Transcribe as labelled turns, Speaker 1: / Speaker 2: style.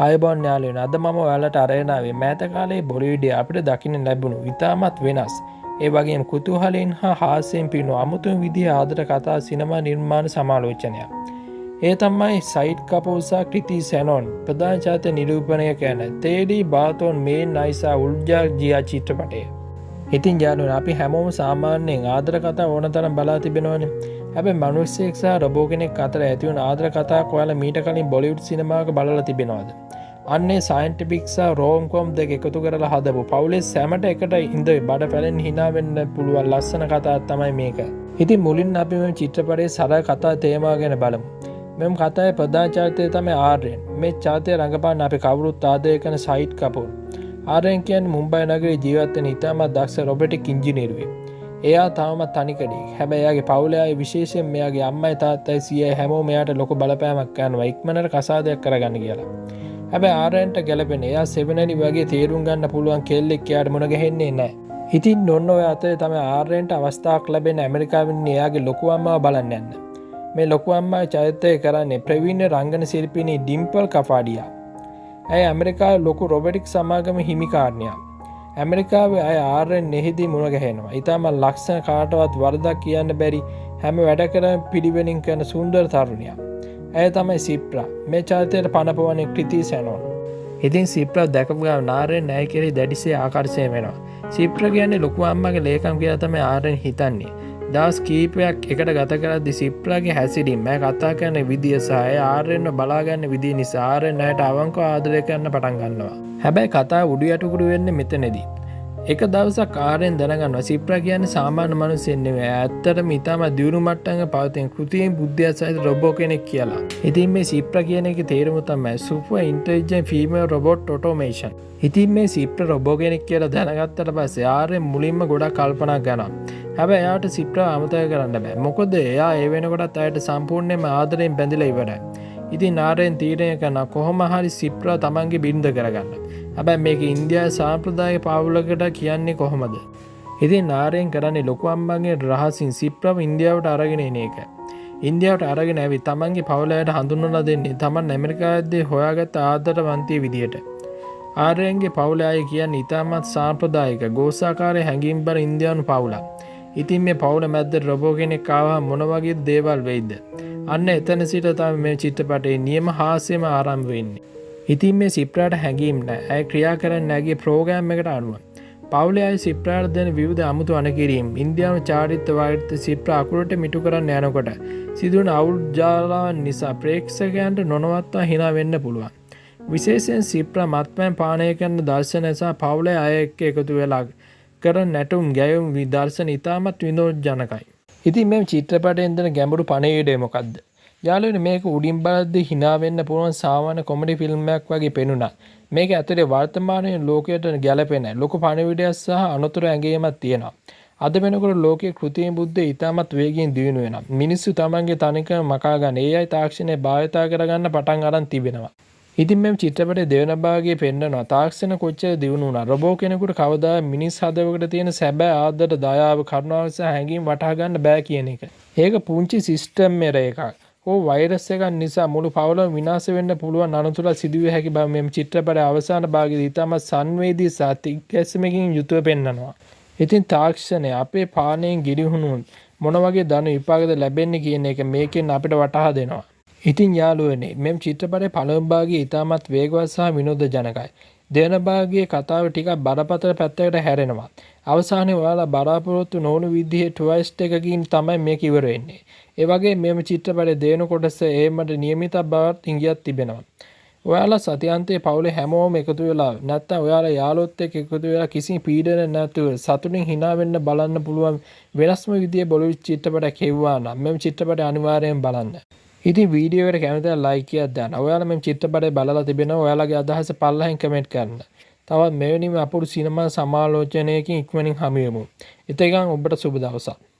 Speaker 1: ආයුබෝවන් යාළුවනේ අද මම ඔයාලට අරගෙන ආවේ මෑත කාලයේ බොලිවිඩිය අපිට දකින්න ලැබුණු ඉතාමත් වෙනස් ඒ වගේම කුතුහලයෙන් හා හාස්‍යයෙන් පිරුණු අමුතුම විදිහේ ආදර කතා සිනමා නිර්මාණ සමාලෝචනයක්. ඒ තමයි සයිඩ් කපූර් සහ ක්‍රිති සෙනොන් ප්‍රධාන චරිත නිරූපණය කරන තේඩී බාතෝන් මේන් නයිසා උල්ජා ජියා චිත්‍රපටය. ඉතින් යාළුවනේ අපි හැමෝම සාමාන්‍යයෙන් ආදර කතා ඕනතරම් බලා තිබෙනවනේ. හැබැයි මිනිස්සෙක් සහ රොබෝ කෙනෙක් අතර ඇති වුණ ආදර කතාවක් ඔයාලා මීට කලින් බොලිවුඩ් සිනමාවක බලලා තිබෙනවද? අන්නේ සයන්ටිෆික් සහ රෝම් කොම් දෙක එකතු කරලා හදපු පවුලේ සැමට එකට ඉඳ බඩ පැලෙන් hina වෙන්න පුළුවන් ලස්සන කතාවක් තමයි මේක. ඉතින් මුලින් අපි මේ චිත්‍රපටයේ සරල කතා තේමාව ගැන බලමු. මෙම් කතාවේ ප්‍රධාන චරිතය තමයි ආර්යන්. මේ චරිතය රඟපාන අපි කවුරුත් ආදරය කරන සයිඩ් කපූර්. ආර්යන් කියන්නේ මුම්බයි නගරේ ජීවත් වෙන ඉතාමත් දක්ෂ රොබොටික් ඉංජිනේරුවෙක්. එයා තාමත් තනිකඩෙක්. හැබැයි එයාගේ පවුලේ අය විශේෂයෙන් මෙයාගේ අම්මයි තාත්තයි සීයයි හැමෝම එයාට ලොකු බලපෑමක් කරනවා ඉක්මනට කසාදයක් කරගන්න කියලා. හැබැයි ආරයන්ට ගැලපෙන එයා සෙවනනි වගේ තේරුම් ගන්න පුළුවන් කෙල්ලෙක් එයාට මුණ ගැහෙන්නේ නැහැ. ඉතින් ඔන්න ඔය අතරේ තමයි ආරයන්ට අවස්ථාවක් ලැබෙන ඇමරිකාවෙන් එයාගේ ලොකු අම්මාව බලන්න යන්න. මේ ලොකු අම්මාගේ චරිතය කරන්නේ ප්‍රවීණ රංගන ශිල්පිනී ඩිම්පල් කපාඩියා. ඇය ඇමරිකාවේ ලොකු රොබොටික් සමාගම හිමිකාරණියක්. ඇමරිකාවේ අය ආර්යන් නෙහිදී මුණ ගැහෙනවා. ඊටම ලක්ෂණ කාටවත් වරදක් කියන්න බැරි හැම වැඩ කරන පිළිවෙලින් කරන සුන්දර තරුණියක්. ඇය තමයි සිප්‍රා. මේ චරිතයට පනපවන්නේ ක්‍රිති සෙනොන්. ඉතින් සිප්‍රා දැකපු ගමන් ආර්යන් ඇය කෙරෙහි දැඩිසේ ආකර්ෂණය වෙනවා. සිප්‍රා කියන්නේ ලොකු අම්මගේ ලේකම් කියලා තමයි ආර්යන් හිතන්නේ. දවස් කීපයක් එකට ගත කරද්දී සිප්‍රාගේ හැසිරීම, කතා කරන විදිය සහ ආර්යන්ව බලාගන්න විදිය නිසා ආර්යන් ඇයට අවංකව ආදරය කරන්න පටන් ගන්නවා. හැබැයි කතාව උඩු යටුකුරු වෙන්නේ මෙතනදී. එක දවසක් ආර්යන් දැනගන්නවා සිප්‍රා කියන්නේ සාමාන්‍ය මිනිහෙක් නෙවෙයි. ඇත්තටම ඊටම දියුණු මට්ටමක පවතින කෘත්‍රිම බුද්ධිය සහිත රොබෝ කෙනෙක් කියලා. ඉතින් මේ සිප්‍රා කියන එකේ තේරුම තමයි super intelligent female robot automation. ඉතින් මේ සිප්‍රා රොබෝ කෙනෙක් කියලා දැනගත්තට පස්සේ ආර්යන් මුලින්ම ගොඩක් කල්පනා කරනවා. හැබැයි එයාට සිප්‍රා අමතක කරන්න බෑ. මොකද එයා ඒ වෙනකොටත් අයට සම්පූර්ණයෙන්ම ආදරෙන් බැඳිලා ඉවරයි. ඉතින් ආර්යන් තීරණය කරන කොහොම හරි සිප්‍රා තමන්ගේ බිරිඳ කරගන්න. හැබැයි මේක ඉන්දියාවේ සාම්ප්‍රදායික පාවුලකට කියන්නේ කොහොමද? ඉතින් ආර්යන් කරන්නේ ලොකු අම්මගේ රහසින් සිප්‍රාව ඉන්දියාවට අරගෙන එන එක. ඉන්දියාවට අරගෙන ඇවිත් තමන්ගේ පවුලයට හඳුන්වලා දෙන්නේ තමන් ඇමරිකාවේදී හොයාගත්ත ආදරවන්තිය විදියට. ආර්යන්ගේ පවුලේ අය කියන්නේ ඉතාමත් සාම්ප්‍රදායික ගෝසාකාරී හැඟීම්බර ඉන්දියානු පවුලක්. ඉතින් මේ පවුල මැද්ද රොබෝ කෙනෙක් ආවම මොන වගේ දේවල් වෙයිද? අන්න එතන සිට තමයි මේ චිත්‍රපටයේ නියම හාස්‍යම ආරම්භ වෙන්නේ. ඉතින් මේ සිප්‍රාට හැඟීම් නැහැ. ඇය ක්‍රියා කරන්නේ නැගේ ප්‍රෝග්‍රෑම් එකට අනුව. පවුලේ අය සිප්‍රාට දෙන විවිධ අමුතු අනකිරීම් ඉන්දියානු චාරිත්‍ර වාරිත්‍ර සිප්‍රා අකුරට මිටු කරන්න යනකොට සිදුවන අවුල් ජාලාවන් නිසා ප්‍රේක්ෂකයන්ට නොනවත්වා hina වෙන්න පුළුවන්. විශේෂයෙන් සිප්‍රා මත්පැන් පානය කරන දර්ශන නිසා පවුලේ අය එක්ක එකතු වෙලා කරන නැටුම් ගැයුම් විදර්ශන ඉතාමත් විනෝදජනකයි. ඉතින් මේ චිත්‍රපටයෙන් දෙන ගැඹුරු පණිවිඩය මොකද්ද? යාළුවනේ මේක උඩින් බලද්දී hina වෙන්න පුළුවන් සාමාන්‍ය කොමඩි ෆිල්ම් එකක් වගේ පෙනුණා. මේක ඇතුලේ වර්තමානයේ ලෝකයට ගැලපෙන ලොකු පණිවිඩයක් සහ අනුතර ඇඟීමක් තියෙනවා. අද වෙනකොට ලෝකයේ කෘත්‍රිම බුද්ධිය ඉතාමත් වේගයෙන් දියුණු වෙනවා. මිනිස්සු තමන්ගේ තනිකම මකා ගන්න AI තාක්ෂණය භාවිතා කරගන්න පටන් අරන් තිබෙනවා. ඉතින් මේ චිත්‍රපටයේ දෙවන භාගයේ පෙන්නනවා තාක්ෂණ කොච්චර දියුණු වුණා. රොබෝ කෙනෙකුට කවදා මිනිස් හදවතකට තියෙන සැබෑ ආදර, දයාව, කරුණාව සහ හැඟීම් වටහා ගන්න බෑ කියන එක. ඒක පුංචි සිස්ටම් එකක්. වෛරස් එකක් නිසා මුළු පවුලම විනාශ වෙන්න පුළුවන් අනතුරක් සිදුවිය හැකි බව මේ චිත්‍රපටයේ අවසාන භාගයේදී ඉතාමත් සංවේදී සහ තික්කැසීමකින් යුතුව පෙන්නනවා. ඉතින් තාක්ෂණය අපේ පානයෙන් ගිලිහුණුත් මොන වගේ ධන විපාකද ලැබෙන්නේ කියන එක මේකෙන් අපිට වටහා දෙනවා. ඉතින් යාළුවනේ මෙම් චිත්‍රපටයේ පළමු භාගයේ ඉතාමත් වේගවත් සහ විනෝදජනකයි. දෙවන භාගයේ කතාව ටිකක් බරපතල පැත්තකට හැරෙනවා. අවසානයේ ඔයාලා බලාපොරොත්තු නොවුණු විදිහේ ට්විස්ට් එකකින් තමයි මේක ඉවර වෙන්නේ. ඒ වගේ මෙම චිත්‍රපටයේ දෙවන කොටස ඒමට නියමිත බවක් ඉංගියක් තිබෙනවා. ඔයාලා සතියන්තයේ පවුලේ හැමෝම එකතු වෙලා නැත්නම් ඔයාලා යාළුවොත් එක්ක එකතු වෙලා කිසි පීඩනයක් නැතුව සතුටින් hina වෙන්න බලන්න පුළුවන් වෙනස්ම විදිහේ බොලිවුඩ් චිත්‍රපටයක් හෙව්වා නම් මෙම චිත්‍රපටය අනිවාර්යෙන් බලන්න. ඉතින් වීඩියෝ එකට කැමති නම් ලයික් එකක් දාන්න. ඔයාලා මේ චිත්‍රපටය බලලා තිබෙනවා ඔයාලගේ අදහස පල්ලෙහෙන් කමෙන්ට් කරන්න. තවත් මෙවැනිම අපුරු සිනමා සමාලෝචනයකින් ඉක්මනින් හමු වෙමු. එතකන් ඔබට සුබ දවසක්.